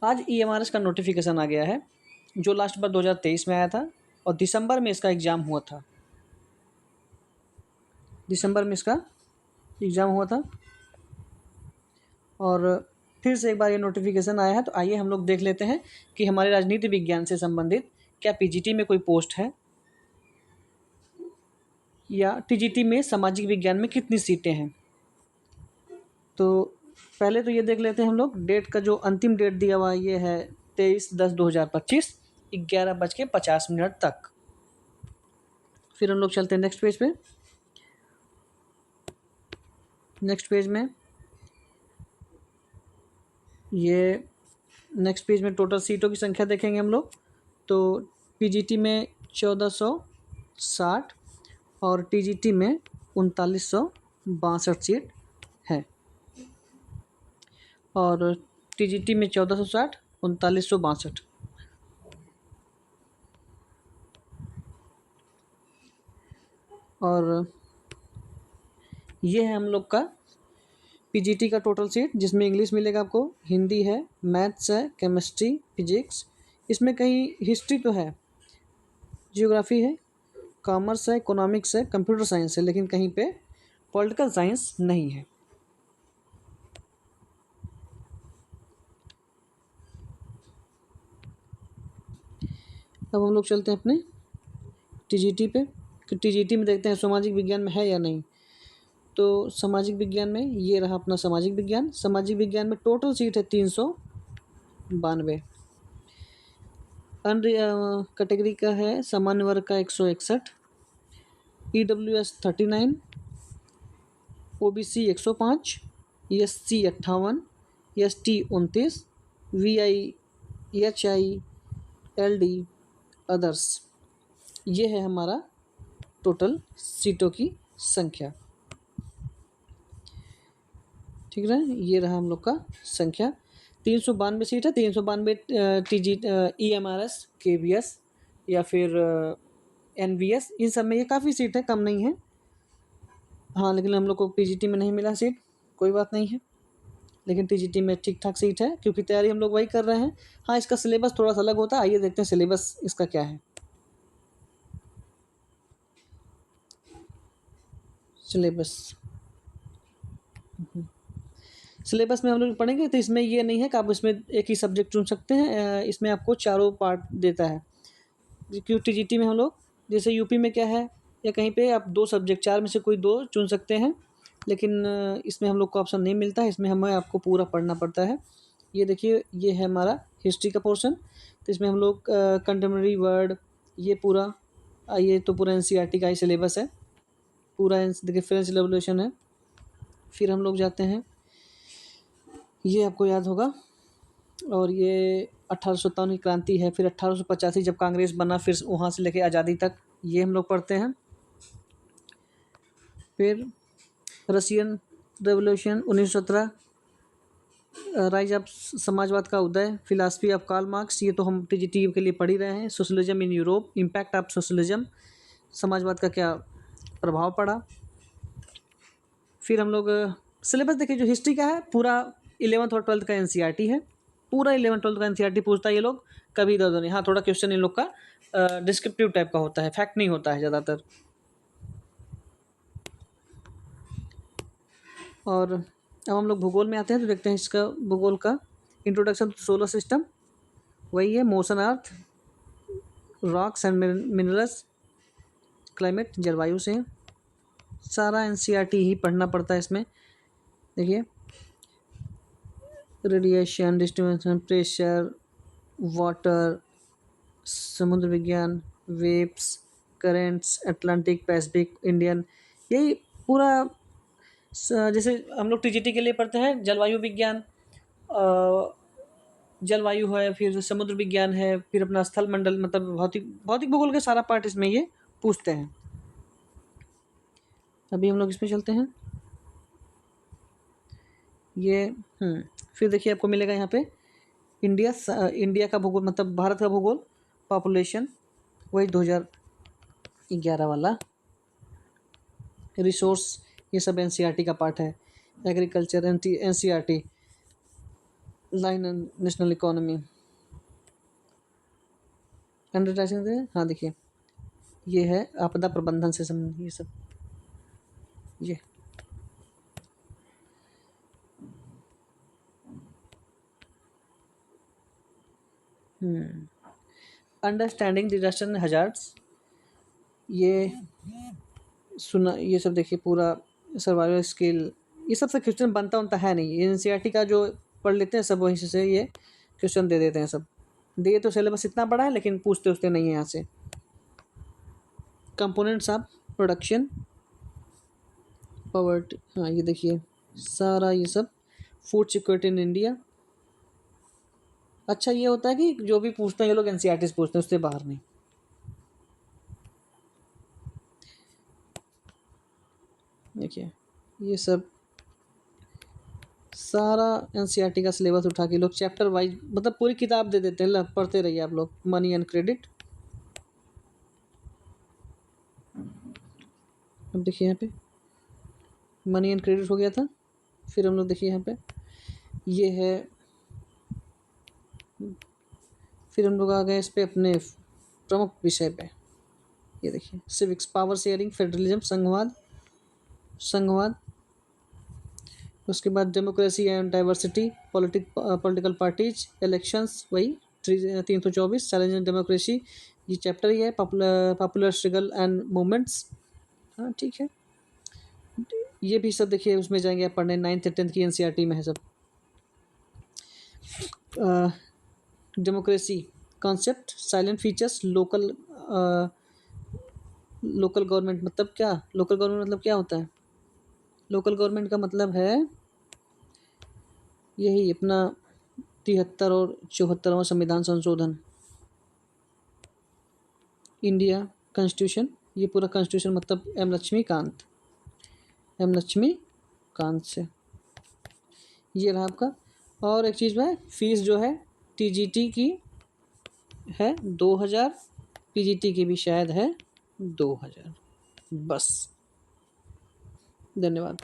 आज ईएमआरएस का नोटिफिकेशन आ गया है, जो लास्ट बार 2023 में आया था और दिसंबर में इसका एग्ज़ाम हुआ था। दिसंबर में इसका एग्ज़ाम हुआ था और फिर से एक बार ये नोटिफिकेशन आया है। तो आइए हम लोग देख लेते हैं कि हमारे राजनीति विज्ञान से संबंधित क्या पीजीटी में कोई पोस्ट है या टीजीटी में सामाजिक विज्ञान में कितनी सीटें हैं। तो पहले तो ये देख लेते हैं हम लोग, डेट का जो अंतिम डेट दिया हुआ ये है 23/10/2025 11:50 तक। फिर हम लोग चलते हैं नेक्स्ट पेज पे। नेक्स्ट पेज में ये नेक्स्ट पेज में टोटल सीटों की संख्या देखेंगे हम लोग। तो पीजीटी में 1460 और टीजीटी में 3962 सीट है। और टीजीटी में 1460 3962। और ये है हम लोग का पीजीटी का टोटल सीट, जिसमें इंग्लिश मिलेगा आपको, हिंदी है, मैथ्स है, केमिस्ट्री, फिजिक्स, इसमें कहीं हिस्ट्री तो है, जियोग्राफी है, कॉमर्स है, इकोनॉमिक्स है, कंप्यूटर साइंस है, लेकिन कहीं पे पॉलिटिकल साइंस नहीं है। अब हम लोग चलते हैं अपने टीजीटी पे कि टीजीटी में देखते हैं सामाजिक विज्ञान में है या नहीं। तो सामाजिक विज्ञान में ये रहा अपना सामाजिक विज्ञान। सामाजिक विज्ञान में टोटल सीट है 392। अन्य कैटेगरी का है सामान्य वर्ग का 161, EWS 39, OBC 105, SC 58, ST 29, VI, HI, LD, others. ये है हमारा टोटल सीटों की संख्या। ठीक है, ये रहा हम लोग का संख्या। 392 सीट है। 392 टीजी ईएमआरएस, केवीएस या फिर एनवीएस, इन सब में ये काफ़ी सीट है, कम नहीं है। हाँ, लेकिन हम लोग को पीजीटी में नहीं मिला सीट, कोई बात नहीं है, लेकिन टीजीटी में ठीक ठाक सीट है क्योंकि तैयारी हम लोग वही कर रहे हैं। हाँ, इसका सिलेबस थोड़ा सा अलग होता है। आइए देखते हैं सिलेबस इसका क्या है। सिलेबस में हम लोग पढ़ेंगे तो इसमें ये नहीं है कि आप इसमें एक ही सब्जेक्ट चुन सकते हैं। इसमें आपको चारों पार्ट देता है। क्योंकि टीजीटी में हम लोग, जैसे यूपी में क्या है, या कहीं पे आप 2 सब्जेक्ट, 4 में से कोई 2 चुन सकते हैं, लेकिन इसमें हम लोग को ऑप्शन नहीं मिलता है। इसमें हमें आपको पूरा पढ़ना पड़ता है। ये देखिए, ये है हमारा हिस्ट्री का पोर्शन। तो इसमें हम लोग कंटेम्प्रेरी वर्ड, ये पूरा ये तो पूरा एनसीईआरटी का ही सिलेबस है। पूरा देखिए फ्रेंच रेवोल्यूशन है। फिर हम लोग जाते हैं, ये आपको याद होगा, और ये 1857 की क्रांति है। फिर 1885 जब कांग्रेस बना, फिर वहाँ से लेके आज़ादी तक ये हम लोग पढ़ते हैं। फिर रशियन रेवोल्यूशन 1917, राइज ऑफ समाजवाद का उदय, फिलासफी ऑफ कार्ल मार्क्स, ये तो हम टीजीटी के लिए पढ़ ही रहे हैं। Socialism in Europe, impact of socialism, समाजवाद का क्या प्रभाव पड़ा। फिर हम लोग सिलेबस देखिए, जो हिस्ट्री का है पूरा 11th और 12th का एनसीईआरटी है। पूरा 11th 12th का एनसीईआरटी पूछता है ये लोग, कभी इधर उधर नहीं। हाँ, थोड़ा क्वेश्चन इन लोग का डिस्क्रिप्टिव टाइप का होता है, फैक्ट नहीं होता है ज़्यादातर। और अब हम लोग भूगोल में आते हैं, तो देखते हैं इसका भूगोल का इंट्रोडक्शन टू सोलर सिस्टम, वही है, motion earth, rocks and minerals, climate, जलवायु से सारा एनसीईआरटी ही पढ़ना पड़ता है इसमें। देखिए, रेडिएशन, डिस्ट्रीब्यूशन, प्रेशर, वाटर, समुद्र विज्ञान, waves, currents, Atlantic, Pacific, Indian, यही पूरा जैसे हम लोग टीजीटी के लिए पढ़ते हैं। जलवायु विज्ञान, जलवायु है, फिर समुद्र विज्ञान है, फिर अपना स्थल मंडल, मतलब भौतिक भौतिक भूगोल के सारा पार्ट इसमें ये पूछते हैं। अभी हम लोग इसमें चलते हैं। ये फिर देखिए, आपको मिलेगा यहाँ पे इंडिया का भूगोल, मतलब भारत का भूगोल, पॉपुलेशन, वही 2011 वाला, रिसोर्स, ये सब एनसीईआरटी का पार्ट है। Agriculture NCERT, line national economy undertaking है। हाँ देखिए, ये है आपदा प्रबंधन से संबंधित ये सब। ये अंडरस्टैंडिंग डिजास्टर हजार्ड्स, ये सुना, ये सब देखिए पूरा सर्वाइवल स्किल, ये सब से क्वेश्चन बनता है नहीं। ये एनसीईआरटी का जो पढ़ लेते हैं सब वहीं से ये क्वेश्चन दे देते हैं सब। दे तो सिलेबस इतना बड़ा है लेकिन पूछते उसते नहीं है यहाँ से। कंपोनेंट्स ऑफ प्रोडक्शन पॉवर्टी, हाँ ये देखिए सारा ये सब। Food security in India. अच्छा ये होता है कि जो भी पूछते हैं ये लोग एनसीईआरटी से पूछते हैं, उससे बाहर नहीं। देखिए ये सब सारा एनसीईआरटी का सिलेबस उठा के लोग चैप्टर वाइज मतलब पूरी किताब दे देते हैं, पढ़ते रहिए आप लोग। मनी एंड क्रेडिट, अब देखिए यहाँ पे मनी एंड क्रेडिट हो गया था। फिर हम लोग देखिए यहाँ पे ये है, फिर हम लोग आ गए इस पे अपने प्रमुख विषय पे। ये देखिए सिविक्स, पावर शेयरिंग, फेडरलिज्म, संघवाद। उसके बाद democracy and diversity, political parties, elections, वही 324, चैलेंज इन डेमोक्रेसी, ये चैप्टर ही है। पॉपुलर स्ट्रगल एंड मूवमेंट्स, हाँ ठीक है। ये भी सब देखिए उसमें जाएंगे आप पढ़ने, 9th 10th की एनसीईआरटी में है सब। Democracy concept, salient features, local government मतलब क्या, लोकल गवर्नमेंट मतलब क्या होता है। लोकल गवर्नमेंट का मतलब है यही अपना 73 और 74वां संविधान संशोधन, इंडिया कॉन्स्टिट्यूशन। ये पूरा कॉन्स्टिट्यूशन मतलब एम लक्ष्मीकांत से। ये रहा आपका। और एक चीज़ है, फीस जो है टीजीटी की है 2000, पीजीटी की भी शायद है 2000। बस, धन्यवाद।